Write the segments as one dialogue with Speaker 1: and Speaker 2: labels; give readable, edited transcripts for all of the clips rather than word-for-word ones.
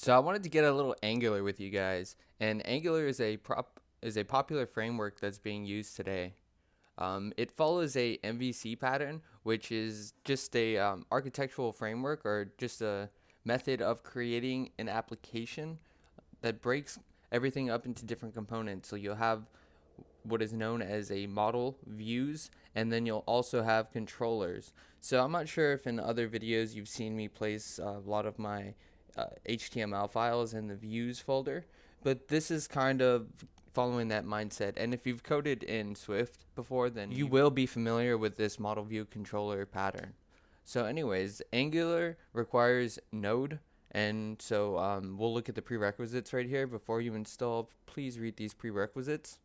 Speaker 1: So I wanted to get a little Angular with you guys, and Angular is a popular framework that's being used today. It follows a MVC pattern, which is just a architectural framework or just a method of creating an application that breaks everything up into different components. So you'll have what is known as a model views, and then you'll also have controllers. So I'm not sure if in other videos you've seen me place a lot of my HTML files in the views folder, but this is kind of following that mindset. And if you've coded in Swift before, then you will be familiar with this model view controller pattern. So anyways, Angular requires Node, and so we'll look at the prerequisites right here. Before you install, please read these prerequisites.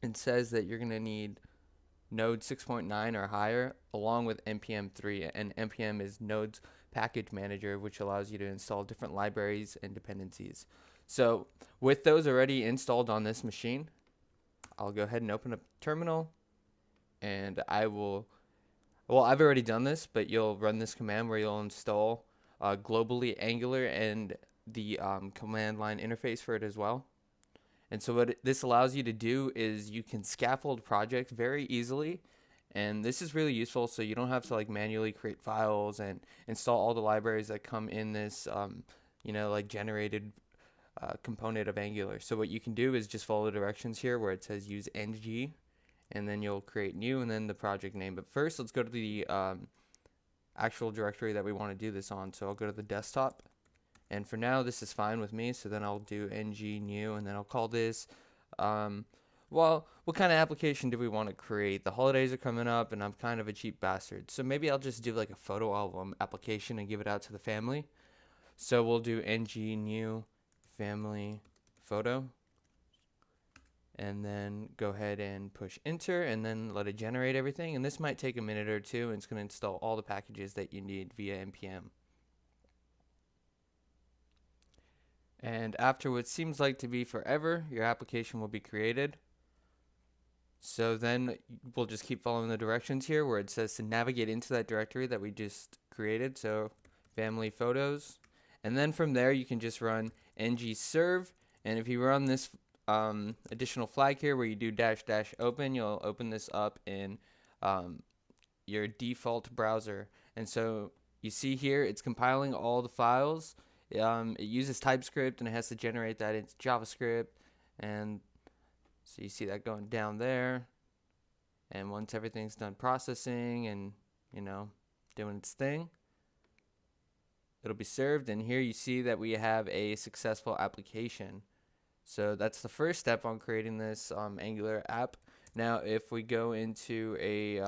Speaker 1: It says that you're going to need Node 6.9 or higher, along with npm 3, and npm is Node's package manager, which allows you to install different libraries and dependencies. So with those already installed on this machine, I'll go ahead and open up terminal, and I've already done this, but you'll run this command where you'll install globally Angular and the command line interface for it as well. And so what this allows you to do is you can scaffold projects very easily, and this is really useful so you don't have to like manually create files and install all the libraries that come in this like generated component of Angular. So what you can do is just follow the directions here where it says use ng, and then you'll create new and then the project name. But first let's go to the actual directory that we want to do this on. So I'll go to the desktop. And for now, this is fine with me. So then I'll do ng new, and then I'll call this, well, what kind of application do we want to create? The holidays are coming up, and I'm kind of a cheap bastard. So maybe I'll just do like a photo album application and give it out to the family. So we'll do ng new family photo. And then go ahead and push enter, and then let it generate everything. And this might take a minute or two, and it's going to install all the packages that you need via npm. And after what seems like to be forever, your application will be created. So then we'll just keep following the directions here where it says to navigate into that directory that we just created. So family photos. And then from there you can just run ng serve. And if you run this additional flag here where you do -- open, you'll open this up in your default browser. And so you see here it's compiling all the files. It uses TypeScript, and it has to generate that into JavaScript, and so you see that going down there. And once everything's done processing and doing its thing, it'll be served. And here you see that we have a successful application. So that's the first step on creating this Angular app. Now if we go into a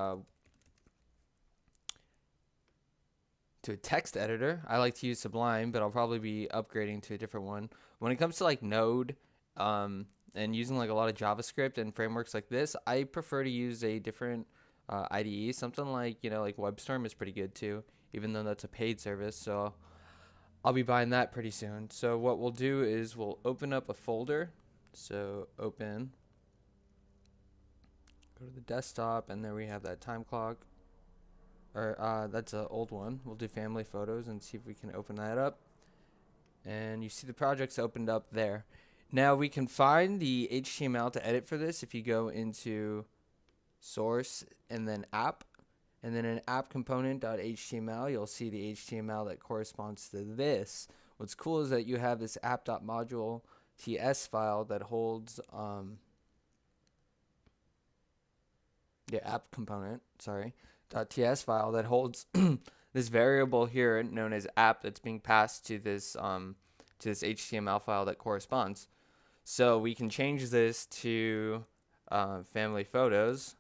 Speaker 1: text editor, I like to use Sublime, but I'll probably be upgrading to a different one. When it comes to like Node and using like a lot of JavaScript and frameworks like this, I prefer to use a different IDE. Something like like WebStorm is pretty good too, even though that's a paid service. So I'll be buying that pretty soon. So what we'll do is we'll open up a folder. So open, go to the desktop, and there we have that time clock. Or that's an old one. We'll do family photos and see if we can open that up. And you see the project's opened up there. Now we can find the HTML to edit for this if you go into source and then app, and then in app component.html you'll see the HTML that corresponds to this. What's cool is that you have this app.module ts file that holds app component, sorry. .ts file that holds this variable here known as app that's being passed to this HTML file that corresponds. So we can change this to family photos,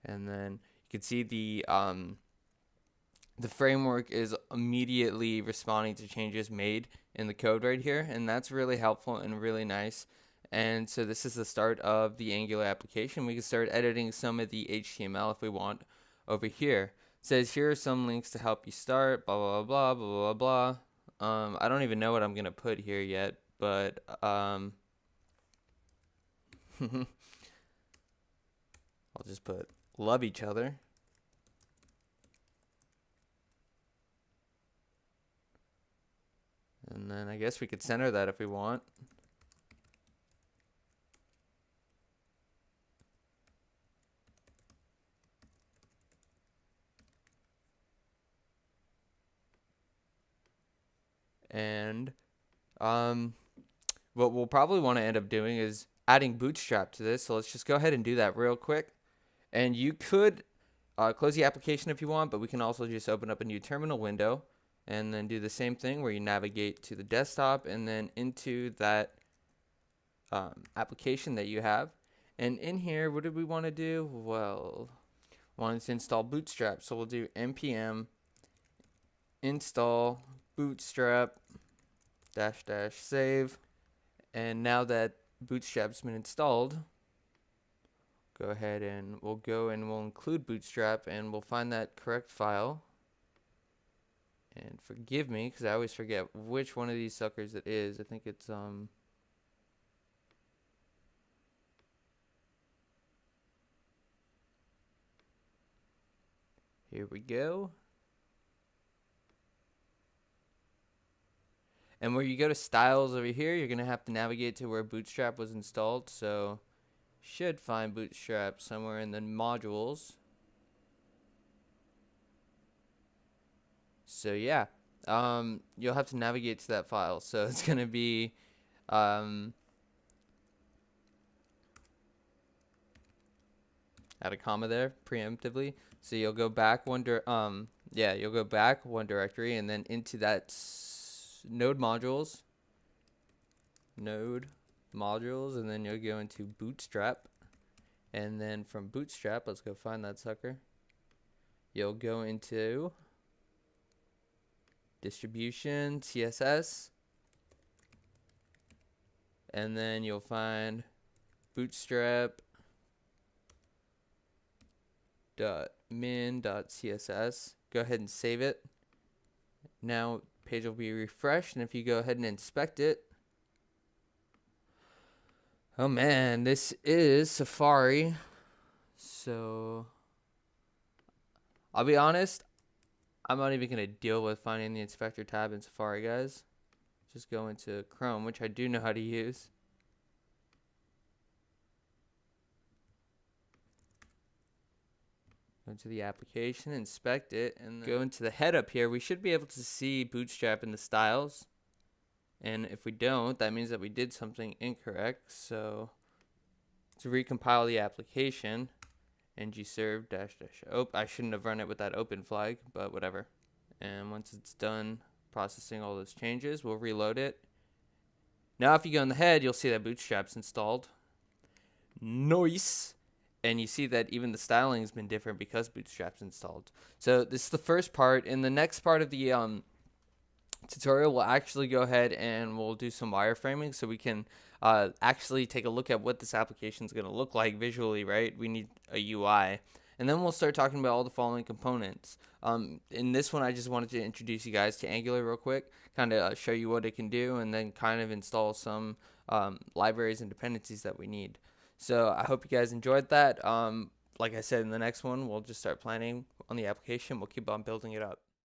Speaker 1: and then you can see the framework is immediately responding to changes made in the code right here, and that's really helpful and really nice. And so this is the start of the Angular application. We can start editing some of the HTML if we want over here. It says here are some links to help you start, blah, blah, blah, blah, blah, blah. I don't even know what I'm going to put here yet, but I'll just put love each other. then I guess we could center that if we want. And what we'll probably want to end up doing is adding Bootstrap to this. So let's just go ahead and do that real quick. And you could close the application if you want, but we can also just open up a new terminal window and then do the same thing where you navigate to the desktop and then into that application that you have. And in here, what did we want to do? Well, wanted to install Bootstrap. So we'll do npm install bootstrap -- save. And now that Bootstrap's been installed, go ahead and we'll include Bootstrap and we'll find that correct file. And forgive me because I always forget which one of these suckers it is. I think it's here we go. And where you go to styles over here, you're gonna have to navigate to where Bootstrap was installed. So should find Bootstrap somewhere in the modules. So yeah, you'll have to navigate to that file. So it's gonna be add a comma there preemptively. So you'll go back you'll go back one directory and then into that node modules, and then you'll go into Bootstrap, and then from Bootstrap, let's go find that sucker. You'll go into distribution CSS, and then you'll find bootstrap.min.css. Go ahead and save it. Now page will be refreshed, and if you go ahead and inspect it, oh man, this is Safari. So I'll be honest, I'm not even gonna deal with finding the inspector tab in Safari, guys. Just go into Chrome, which I do know how to use. Go into the application, inspect it, and go into the head up here. We should be able to see Bootstrap in the styles. And if we don't, that means that we did something incorrect. So to recompile the application, ngserve -- I shouldn't have run it with that open flag, but whatever. And once it's done processing all those changes, we'll reload it. Now if you go in the head, you'll see that Bootstrap's installed. Nice. And you see that even the styling has been different because Bootstrap's installed. So this is the first part. In the next part of the tutorial, we'll actually go ahead and we'll do some wireframing so we can actually take a look at what this application is going to look like visually, right? We need a UI. And then we'll start talking about all the following components. In this one, I just wanted to introduce you guys to Angular real quick, kind of show you what it can do, and then kind of install some libraries and dependencies that we need. So I hope you guys enjoyed that. Like I said, in the next one, we'll just start planning on the application. We'll keep on building it up.